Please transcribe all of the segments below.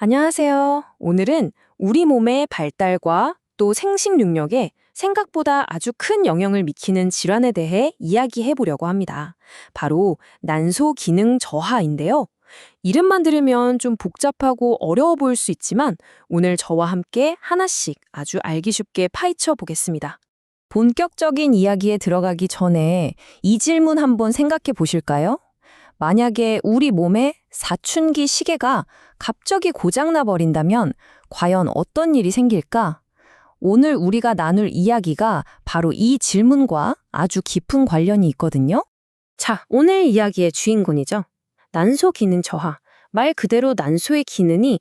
안녕하세요. 오늘은 우리 몸의 발달과 또 생식 능력에 생각보다 아주 큰 영향을 미치는 질환에 대해 이야기해 보려고 합니다. 바로 난소 기능 저하인데요. 이름만 들으면 좀 복잡하고 어려워 보일 수 있지만 오늘 저와 함께 하나씩 아주 알기 쉽게 파헤쳐 보겠습니다. 본격적인 이야기에 들어가기 전에 이 질문 한번 생각해 보실까요? 만약에 우리 몸의 사춘기 시계가 갑자기 고장나 버린다면 과연 어떤 일이 생길까? 오늘 우리가 나눌 이야기가 바로 이 질문과 아주 깊은 관련이 있거든요. 자, 오늘 이야기의 주인공이죠. 난소 기능 저하. 말 그대로 난소의 기능이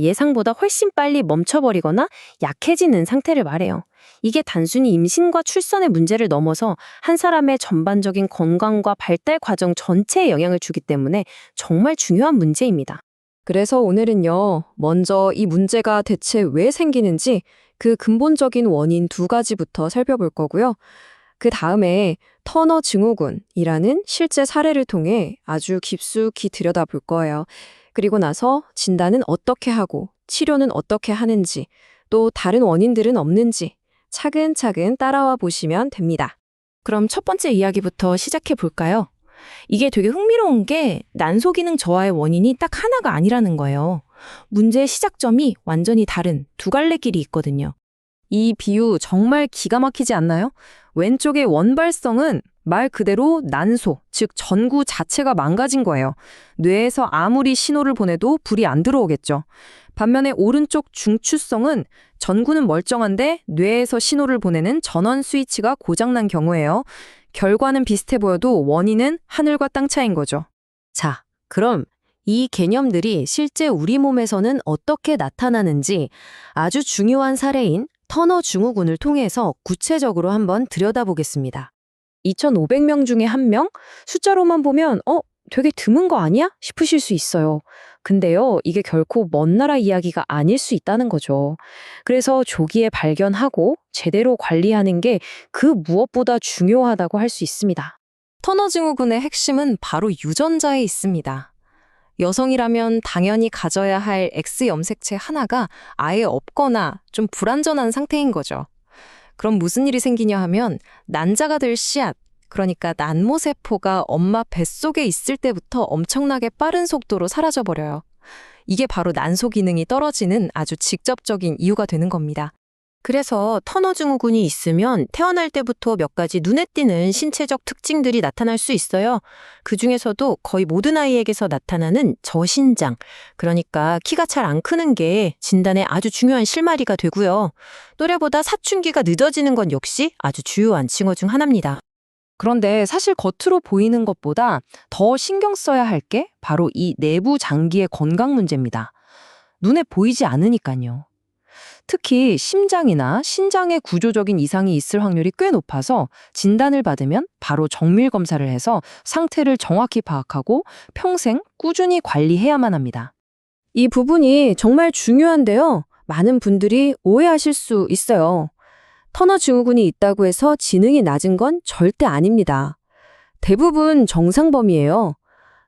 예상보다 훨씬 빨리 멈춰버리거나 약해지는 상태를 말해요. 이게 단순히 임신과 출산의 문제를 넘어서 한 사람의 전반적인 건강과 발달 과정 전체에 영향을 주기 때문에 정말 중요한 문제입니다. 그래서 오늘은요, 먼저 이 문제가 대체 왜 생기는지 그 근본적인 원인 두 가지부터 살펴볼 거고요. 그 다음에 터너 증후군이라는 실제 사례를 통해 아주 깊숙이 들여다볼 거예요. 그리고 나서 진단은 어떻게 하고 치료는 어떻게 하는지 또 다른 원인들은 없는지 차근차근 따라와 보시면 됩니다. 그럼 첫 번째 이야기부터 시작해 볼까요? 이게 되게 흥미로운 게 난소 기능 저하의 원인이 딱 하나가 아니라는 거예요. 문제의 시작점이 완전히 다른 두 갈래 길이 있거든요. 이 비유 정말 기가 막히지 않나요? 왼쪽의 원발성은 말 그대로 난소, 즉 전구 자체가 망가진 거예요. 뇌에서 아무리 신호를 보내도 불이 안 들어오겠죠. 반면에 오른쪽 중추성은 전구는 멀쩡한데 뇌에서 신호를 보내는 전원 스위치가 고장난 경우예요. 결과는 비슷해 보여도 원인은 하늘과 땅 차이인 거죠. 자, 그럼 이 개념들이 실제 우리 몸에서는 어떻게 나타나는지 아주 중요한 사례인 터너 증후군을 통해서 구체적으로 한번 들여다보겠습니다. 2,500명 중에 1명? 숫자로만 보면 되게 드문 거 아니야? 싶으실 수 있어요. 근데요, 이게 결코 먼 나라 이야기가 아닐 수 있다는 거죠. 그래서 조기에 발견하고 제대로 관리하는 게 그 무엇보다 중요하다고 할 수 있습니다. 터너 증후군의 핵심은 바로 유전자에 있습니다. 여성이라면 당연히 가져야 할 X 염색체 하나가 아예 없거나 좀 불완전한 상태인 거죠. 그럼 무슨 일이 생기냐 하면 난자가 될 씨앗, 그러니까 난모세포가 엄마 뱃속에 있을 때부터 엄청나게 빠른 속도로 사라져버려요. 이게 바로 난소 기능이 떨어지는 아주 직접적인 이유가 되는 겁니다. 그래서 터너 증후군이 있으면 태어날 때부터 몇 가지 눈에 띄는 신체적 특징들이 나타날 수 있어요. 그중에서도 거의 모든 아이에게서 나타나는 저신장, 그러니까 키가 잘 안 크는 게 진단에 아주 중요한 실마리가 되고요. 또래보다 사춘기가 늦어지는 건 역시 아주 주요한 징후 중 하나입니다. 그런데 사실 겉으로 보이는 것보다 더 신경 써야 할 게 바로 이 내부 장기의 건강 문제입니다. 눈에 보이지 않으니까요. 특히 심장이나 신장의 구조적인 이상이 있을 확률이 꽤 높아서 진단을 받으면 바로 정밀 검사를 해서 상태를 정확히 파악하고 평생 꾸준히 관리해야만 합니다. 이 부분이 정말 중요한데요. 많은 분들이 오해하실 수 있어요. 터너 증후군이 있다고 해서 지능이 낮은 건 절대 아닙니다. 대부분 정상 범위예요.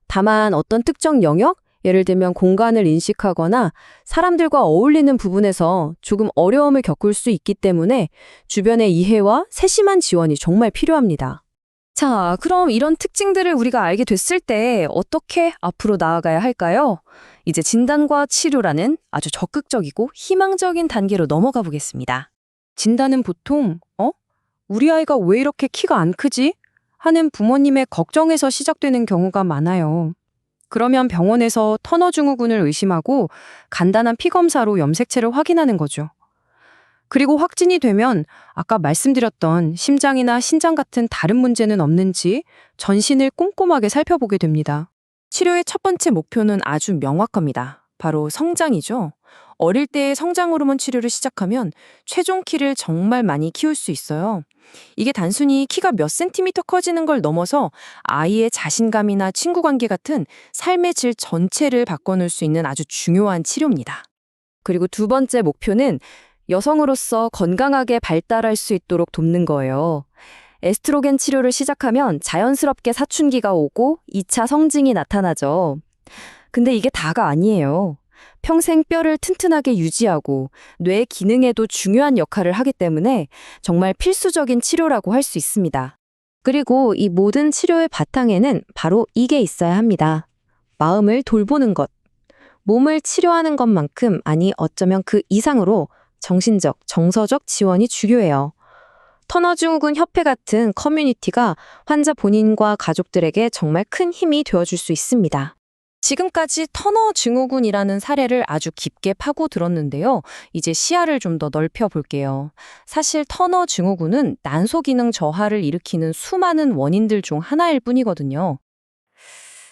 다만 어떤 특정 영역, 예를 들면 공간을 인식하거나 사람들과 어울리는 부분에서 조금 어려움을 겪을 수 있기 때문에 주변의 이해와 세심한 지원이 정말 필요합니다. 자, 그럼 이런 특징들을 우리가 알게 됐을 때 어떻게 앞으로 나아가야 할까요? 이제 진단과 치료라는 아주 적극적이고 희망적인 단계로 넘어가 보겠습니다. 진단은 보통 우리 아이가 왜 이렇게 키가 안 크지? 하는 부모님의 걱정에서 시작되는 경우가 많아요. 그러면 병원에서 터너 증후군을 의심하고 간단한 피검사로 염색체를 확인하는 거죠. 그리고 확진이 되면 아까 말씀드렸던 심장이나 신장 같은 다른 문제는 없는지 전신을 꼼꼼하게 살펴보게 됩니다. 치료의 첫 번째 목표는 아주 명확합니다. 바로 성장이죠. 어릴 때 성장 호르몬 치료를 시작하면 최종 키를 정말 많이 키울 수 있어요. 이게 단순히 키가 몇 센티미터 커지는 걸 넘어서 아이의 자신감이나 친구 관계 같은 삶의 질 전체를 바꿔놓을 수 있는 아주 중요한 치료입니다. 그리고 두 번째 목표는 여성으로서 건강하게 발달할 수 있도록 돕는 거예요. 에스트로겐 치료를 시작하면 자연스럽게 사춘기가 오고 2차 성징이 나타나죠. 근데 이게 다가 아니에요. 평생 뼈를 튼튼하게 유지하고 뇌 기능에도 중요한 역할을 하기 때문에 정말 필수적인 치료라고 할 수 있습니다. 그리고 이 모든 치료의 바탕에는 바로 이게 있어야 합니다. 마음을 돌보는 것. 몸을 치료하는 것만큼, 아니 어쩌면 그 이상으로 정신적, 정서적 지원이 중요해요. 터너증후군 협회 같은 커뮤니티가 환자 본인과 가족들에게 정말 큰 힘이 되어줄 수 있습니다. 지금까지 터너증후군이라는 사례를 아주 깊게 파고들었는데요. 이제 시야를 좀 더 넓혀 볼게요. 사실 터너증후군은 난소 기능 저하를 일으키는 수많은 원인들 중 하나일 뿐이거든요.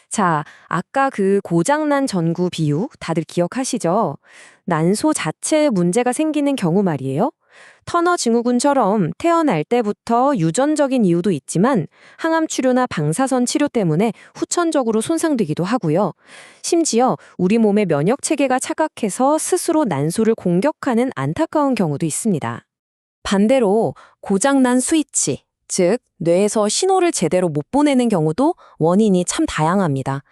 자, 아까 그 고장난 전구 비유 다들 기억하시죠? 난소 자체에 문제가 생기는 경우 말이에요. 터너 증후군처럼 태어날 때부터 유전적인 이유도 있지만 항암 치료나 방사선 치료 때문에 후천적으로 손상되기도 하고요. 심지어 우리 몸의 면역 체계가 착각해서 스스로 난소를 공격하는 안타까운 경우도 있습니다. 반대로 고장난 스위치, 즉 뇌에서 신호를 제대로 못 보내는 경우도 원인이 참 다양합니다.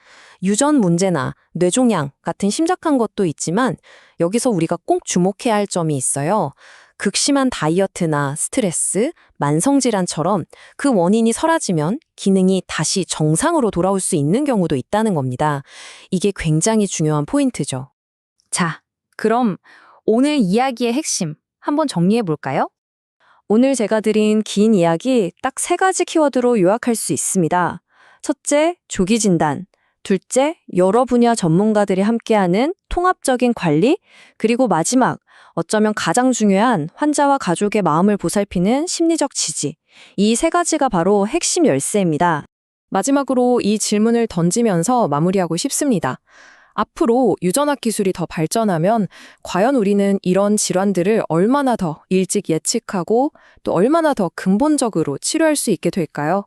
유전 문제나 뇌종양 같은 심각한 것도 있지만 여기서 우리가 꼭 주목해야 할 점이 있어요. 극심한 다이어트나 스트레스, 만성질환처럼 그 원인이 사라지면 기능이 다시 정상으로 돌아올 수 있는 경우도 있다는 겁니다. 이게 굉장히 중요한 포인트죠. 자, 그럼 오늘 이야기의 핵심 한번 정리해 볼까요? 오늘 제가 드린 긴 이야기 딱 3가지 키워드로 요약할 수 있습니다. 첫째, 조기 진단. 둘째, 여러 분야 전문가들이 함께하는 통합적인 관리. 그리고 마지막, 어쩌면 가장 중요한 환자와 가족의 마음을 보살피는 심리적 지지. 이 3가지가 바로 핵심 열쇠입니다. 마지막으로 이 질문을 던지면서 마무리하고 싶습니다. 앞으로 유전학 기술이 더 발전하면 과연 우리는 이런 질환들을 얼마나 더 일찍 예측하고 또 얼마나 더 근본적으로 치료할 수 있게 될까요?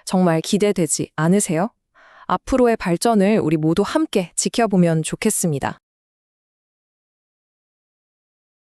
정말 기대되지 않으세요? 앞으로의 발전을 우리 모두 함께 지켜보면 좋겠습니다.